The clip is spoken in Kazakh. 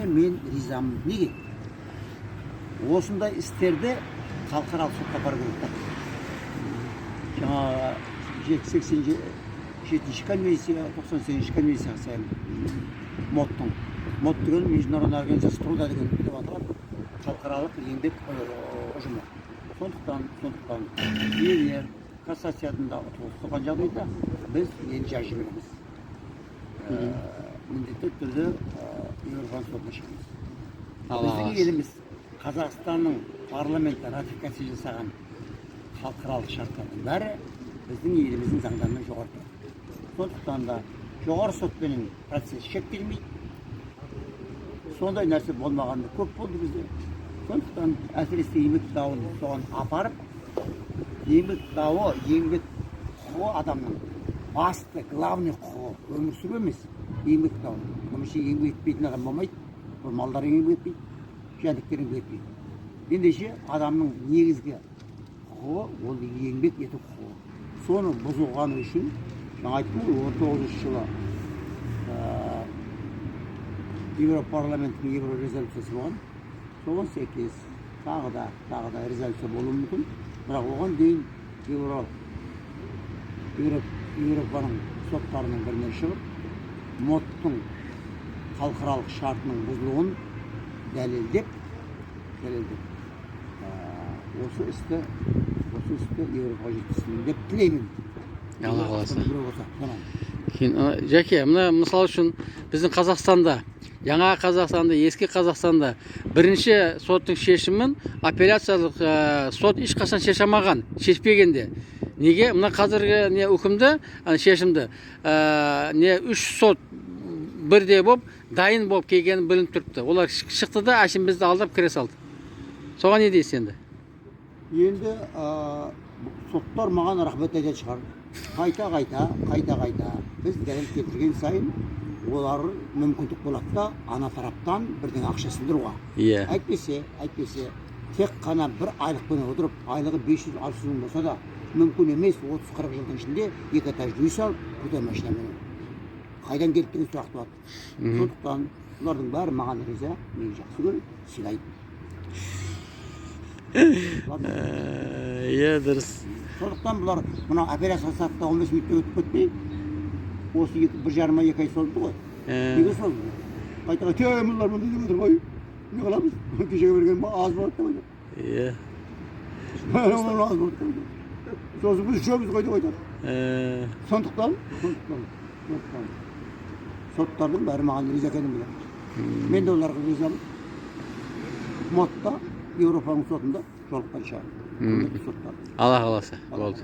Бәріне мен ризамын. Неге? Осындай істерді халықаралық сотқа апару керек. Жаңағы 87-ші конвенция, 98-ші конвенцияға сай МОД-тың. МОД деген международный организация труда деген деп аталады. Халықаралық еңбек ұжымы. Сондықтан егер кассацияда ұтылыс болған жағдайда біз енді жай жібереміз. Міндетті түрде Еуропаның сотына шығамыз. Біздің еліміз Қазақстанның парламенті ратификация жасаған халықаралық шарттардың бәрі біздің еліміздің заңдарынан жоғары тұрады. Сондықтан да жоғары сотпенен процесс шектелмейді. Сондай нәрсе болмағанда көп болды бізде. Сондықтан әсіресе еңбек дауын соған апарып, еңбек дауы, еңбек құқығы адамның басты, главный құқығы өмір сүру емес, еңбек дауы. Немесе еңбек етпейтін адам болмайды, бұл малдар еңбек етпейді, жәндіктер еңбек етпейді. Ендеше адамның негізгі құқығы ол еңбек ету құқығы. Соны бұзылғаны үшін, жаңа айттым ғой, 19 жылы Европарламенттің Еврорезолюциясы болған. Соған сәйкес тағы да резолюция болуы мүмкін. Бірақ оған дейін Еуропаның соттарының бірінен шығып, МОД-тың халықаралық шартының бұзылуын дәлелдеп, осы істі Еуропаға жеткізсін деп тілеймін. Алла қаласа. Жәке, мына мысал үшін біздің Қазақстанда, жаңа Қазақстанда, ескі Қазақстанда бірінші соттың шешімін апелляциялық сот ешқашан шешпегенде. Неге? Мына қазіргі үкімді, шешімді, 3 сот бірде болып, дайын болып келгені білініп тұрыпты. Олар шықты да, әшін бізді алдап кіре салды. Соған не дейсіз енді? Енді соттар маған рахмет айтатын шығар. Қайта. Біз дәлел келтірген сайын олар мүмкіндік болады да ана тараптан бірдің ақша сындыруға. Әйтпесе, тек қана бір айлықпен отырып, айлығы 500-600 мың болса да, мүмкін емес 30-40 жылдың ішінде екі этажды үй салып, көтер машинамен. Қайдан келіп деген сұрақ туады. Сондықтан олардың бәрі маған риза, мен жақсы көріп, сыйлайды. Дұрыс. Сондықтан бұлар мына операция сатта 15 минутта өтіп кетпей, осы 1,5-2 ай солды ғой. Неге солды? Қайта темірлер мұнда деп отыр ғой. Не қыламыз? Кешеге берген аз болады деп айтады. Аз болады деп айтады. Сосын біз үшеуміз ғой деп айтады. Сондықтан соттардың бәрі маған риза екенін біледі. Мен де оларға ризамын. МОД-та, Еуропаның сотында жолыққан шығар. Алла қаласа. Болды.